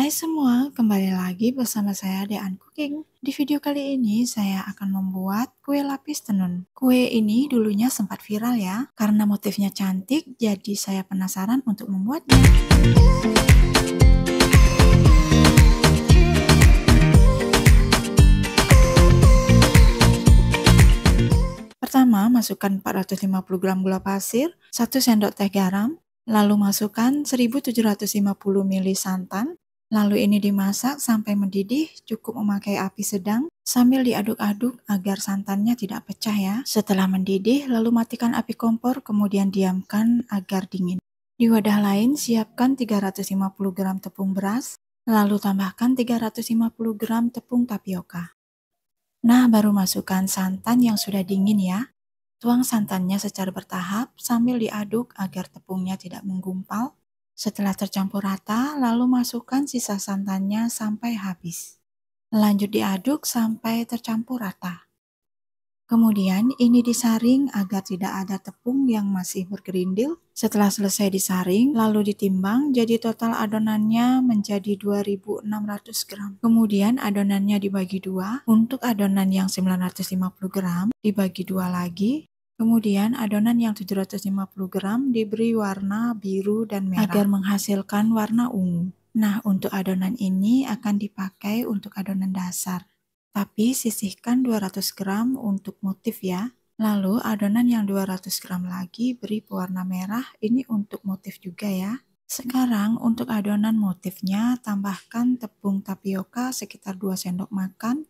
Hai semua, kembali lagi bersama saya Dean Cooking. Di video kali ini saya akan membuat kue lapis tenun. Kue ini dulunya sempat viral ya, karena motifnya cantik, jadi saya penasaran untuk membuatnya. Pertama, masukkan 450 gram gula pasir, 1 sendok teh garam, lalu masukkan 1750 ml santan. Lalu ini dimasak sampai mendidih, cukup memakai api sedang sambil diaduk-aduk agar santannya tidak pecah ya. Setelah mendidih, lalu matikan api kompor, kemudian diamkan agar dingin. Di wadah lain, siapkan 350 gram tepung beras, lalu tambahkan 350 gram tepung tapioka. Nah, baru masukkan santan yang sudah dingin ya. Tuang santannya secara bertahap sambil diaduk agar tepungnya tidak menggumpal. Setelah tercampur rata, lalu masukkan sisa santannya sampai habis. Lanjut diaduk sampai tercampur rata. Kemudian ini disaring agar tidak ada tepung yang masih bergerindil. Setelah selesai disaring, lalu ditimbang, jadi total adonannya menjadi 2600 gram. Kemudian adonannya dibagi dua, untuk adonan yang 950 gram dibagi dua lagi. Kemudian adonan yang 750 gram diberi warna biru dan merah agar menghasilkan warna ungu. Nah, untuk adonan ini akan dipakai untuk adonan dasar. Tapi sisihkan 200 gram untuk motif ya. Lalu adonan yang 200 gram lagi beri pewarna merah, ini untuk motif juga ya. Sekarang untuk adonan motifnya tambahkan tepung tapioka sekitar 2 sendok makan.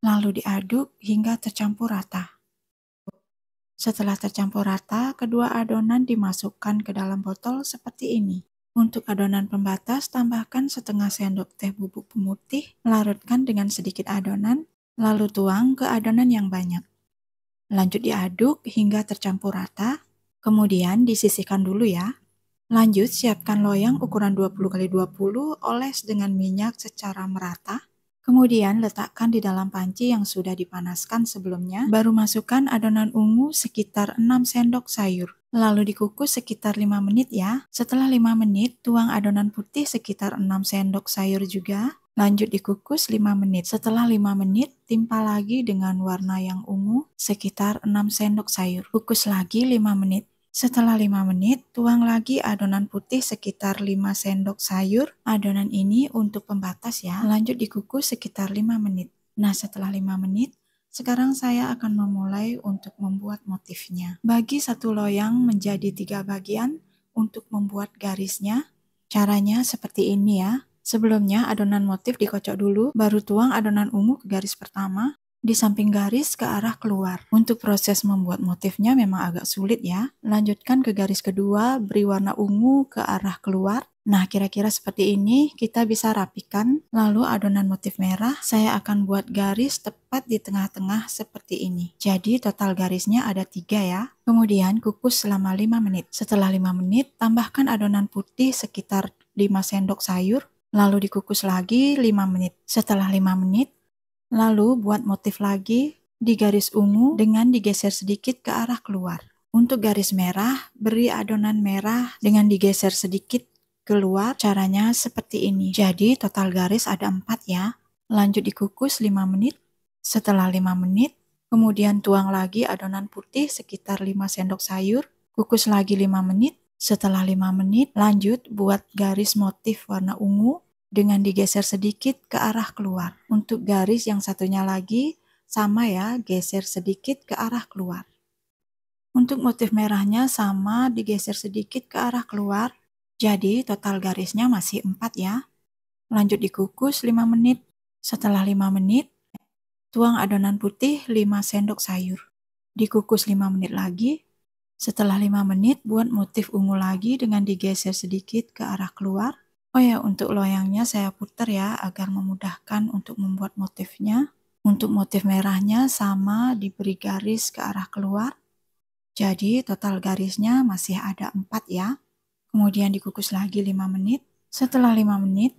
Lalu diaduk hingga tercampur rata. Setelah tercampur rata, kedua adonan dimasukkan ke dalam botol seperti ini. Untuk adonan pembatas, tambahkan setengah sendok teh bubuk pemutih, larutkan dengan sedikit adonan, lalu tuang ke adonan yang banyak. Lanjut diaduk hingga tercampur rata, kemudian disisihkan dulu ya. Lanjut siapkan loyang ukuran 20x20, oles dengan minyak secara merata. Kemudian letakkan di dalam panci yang sudah dipanaskan sebelumnya, baru masukkan adonan ungu sekitar 6 sendok sayur. Lalu dikukus sekitar 5 menit ya. Setelah 5 menit, tuang adonan putih sekitar 6 sendok sayur juga. Lanjut dikukus 5 menit. Setelah 5 menit, timpa lagi dengan warna yang ungu sekitar 6 sendok sayur. Kukus lagi 5 menit. Setelah 5 menit, tuang lagi adonan putih sekitar 5 sendok sayur. Adonan ini untuk pembatas ya. Lanjut dikukus sekitar 5 menit. Nah, setelah 5 menit, sekarang saya akan memulai untuk membuat motifnya. Bagi satu loyang menjadi 3 bagian untuk membuat garisnya. Caranya seperti ini ya. Sebelumnya adonan motif dikocok dulu, baru tuang adonan ungu ke garis pertama. Di samping garis ke arah keluar. Untuk proses membuat motifnya memang agak sulit ya. Lanjutkan ke garis kedua, beri warna ungu ke arah keluar. Nah, kira-kira seperti ini kita bisa rapikan. Lalu adonan motif merah, saya akan buat garis tepat di tengah-tengah seperti ini. Jadi total garisnya ada 3 ya. Kemudian kukus selama 5 menit. Setelah 5 menit, tambahkan adonan putih sekitar 5 sendok sayur. Lalu dikukus lagi 5 menit. Setelah 5 menit, lalu buat motif lagi di garis ungu dengan digeser sedikit ke arah keluar. Untuk garis merah, beri adonan merah dengan digeser sedikit keluar. Caranya seperti ini. Jadi total garis ada 4 ya. Lanjut dikukus 5 menit. Setelah 5 menit, kemudian tuang lagi adonan putih sekitar 5 sendok sayur. Kukus lagi 5 menit. Setelah 5 menit, lanjut buat garis motif warna ungu dengan digeser sedikit ke arah keluar. Untuk garis yang satunya lagi, sama ya, geser sedikit ke arah keluar. Untuk motif merahnya sama, digeser sedikit ke arah keluar. Jadi total garisnya masih 4 ya. Lanjut dikukus 5 menit. Setelah 5 menit, tuang adonan putih 5 sendok sayur. Dikukus 5 menit lagi. Setelah 5 menit, buat motif ungu lagi dengan digeser sedikit ke arah keluar. Oh ya, untuk loyangnya saya putar ya, agar memudahkan untuk membuat motifnya. Untuk motif merahnya sama, diberi garis ke arah keluar. Jadi total garisnya masih ada 4 ya. Kemudian dikukus lagi 5 menit. Setelah 5 menit,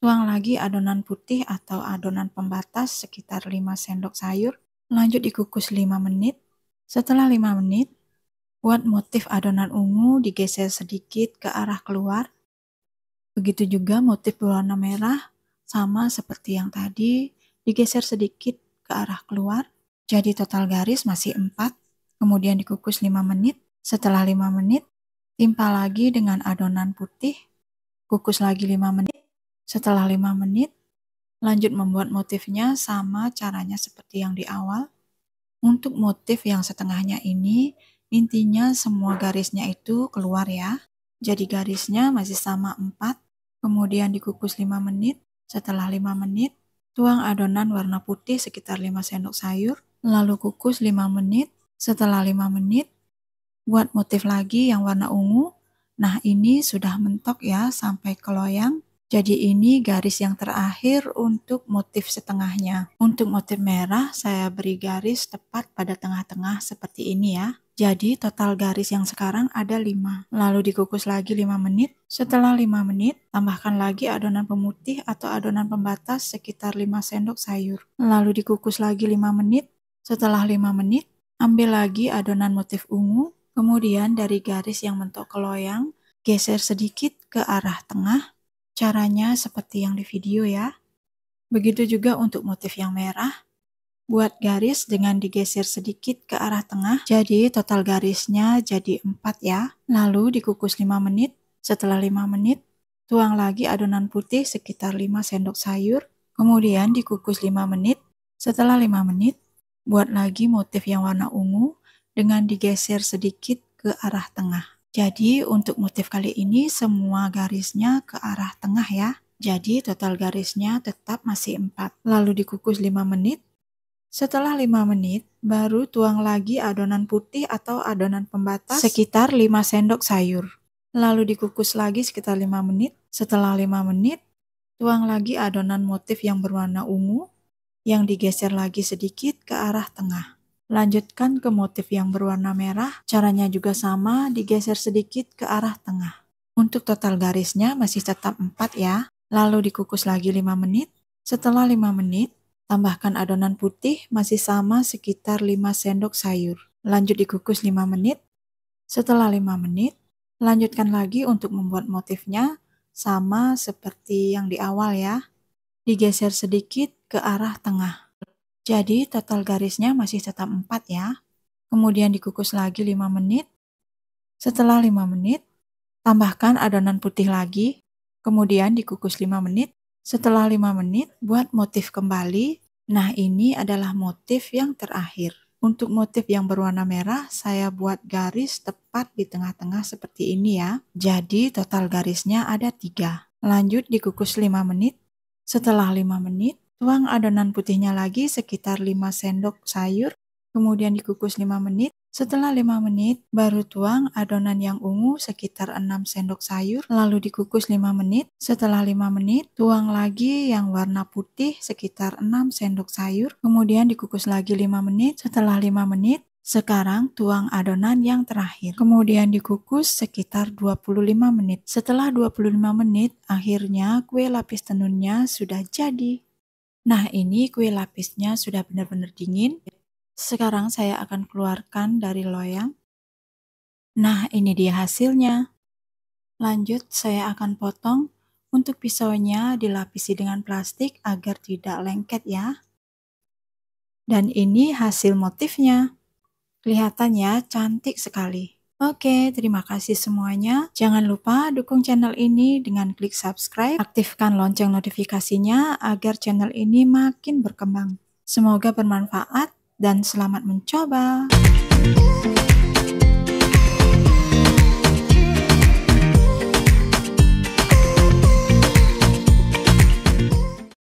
tuang lagi adonan putih atau adonan pembatas sekitar 5 sendok sayur. Lanjut dikukus 5 menit. Setelah 5 menit, buat motif adonan ungu digeser sedikit ke arah keluar. Begitu juga motif berwarna merah, sama seperti yang tadi, digeser sedikit ke arah keluar. Jadi total garis masih 4, kemudian dikukus 5 menit. Setelah 5 menit, timpa lagi dengan adonan putih, kukus lagi 5 menit. Setelah 5 menit, lanjut membuat motifnya sama caranya seperti yang di awal. Untuk motif yang setengahnya ini, intinya semua garisnya itu keluar ya. Jadi garisnya masih sama 4, kemudian dikukus 5 menit. Setelah 5 menit, tuang adonan warna putih sekitar 5 sendok sayur, lalu kukus 5 menit. Setelah 5 menit, buat motif lagi yang warna ungu. Nah, ini sudah mentok ya sampai ke loyang. Jadi ini garis yang terakhir untuk motif setengahnya. Untuk motif merah, saya beri garis tepat pada tengah-tengah seperti ini ya. Jadi total garis yang sekarang ada 5. Lalu dikukus lagi 5 menit. Setelah 5 menit, tambahkan lagi adonan pemutih atau adonan pembatas sekitar 5 sendok sayur. Lalu dikukus lagi 5 menit. Setelah 5 menit, ambil lagi adonan motif ungu. Kemudian dari garis yang mentok ke loyang, geser sedikit ke arah tengah. Caranya seperti yang di video ya. Begitu juga untuk motif yang merah. Buat garis dengan digeser sedikit ke arah tengah. Jadi total garisnya jadi 4 ya. Lalu dikukus 5 menit. Setelah 5 menit, tuang lagi adonan putih sekitar 5 sendok sayur. Kemudian dikukus 5 menit. Setelah 5 menit, buat lagi motif yang warna ungu dengan digeser sedikit ke arah tengah. Jadi untuk motif kali ini semua garisnya ke arah tengah ya. Jadi total garisnya tetap masih 4. Lalu dikukus 5 menit. Setelah 5 menit, baru tuang lagi adonan putih atau adonan pembatas sekitar 5 sendok sayur. Lalu dikukus lagi sekitar 5 menit. Setelah 5 menit, tuang lagi adonan motif yang berwarna ungu yang digeser lagi sedikit ke arah tengah. Lanjutkan ke motif yang berwarna merah, caranya juga sama, digeser sedikit ke arah tengah. Untuk total garisnya masih tetap 4 ya. Lalu dikukus lagi 5 menit. Setelah 5 menit, tambahkan adonan putih masih sama sekitar 5 sendok sayur. Lanjut dikukus 5 menit. Setelah 5 menit, lanjutkan lagi untuk membuat motifnya sama seperti yang di awal ya. Digeser sedikit ke arah tengah. Jadi total garisnya masih tetap 4 ya. Kemudian dikukus lagi 5 menit. Setelah 5 menit, tambahkan adonan putih lagi. Kemudian dikukus 5 menit. Setelah 5 menit, buat motif kembali. Nah, ini adalah motif yang terakhir. Untuk motif yang berwarna merah, saya buat garis tepat di tengah-tengah seperti ini ya. Jadi total garisnya ada 3. Lanjut dikukus 5 menit. Setelah 5 menit, tuang adonan putihnya lagi sekitar 5 sendok sayur, kemudian dikukus 5 menit. Setelah 5 menit, baru tuang adonan yang ungu sekitar 6 sendok sayur, lalu dikukus 5 menit. Setelah 5 menit, tuang lagi yang warna putih sekitar 6 sendok sayur, kemudian dikukus lagi 5 menit. Setelah 5 menit, sekarang tuang adonan yang terakhir, kemudian dikukus sekitar 25 menit. Setelah 25 menit, akhirnya kue lapis tenunnya sudah jadi. Nah, ini kue lapisnya sudah benar-benar dingin. Sekarang saya akan keluarkan dari loyang. Nah, ini dia hasilnya. Lanjut, saya akan potong. Untuk pisaunya dilapisi dengan plastik agar tidak lengket ya. Dan ini hasil motifnya. Kelihatannya cantik sekali. Oke, terima kasih semuanya. Jangan lupa dukung channel ini dengan klik subscribe, aktifkan lonceng notifikasinya agar channel ini makin berkembang. Semoga bermanfaat dan selamat mencoba.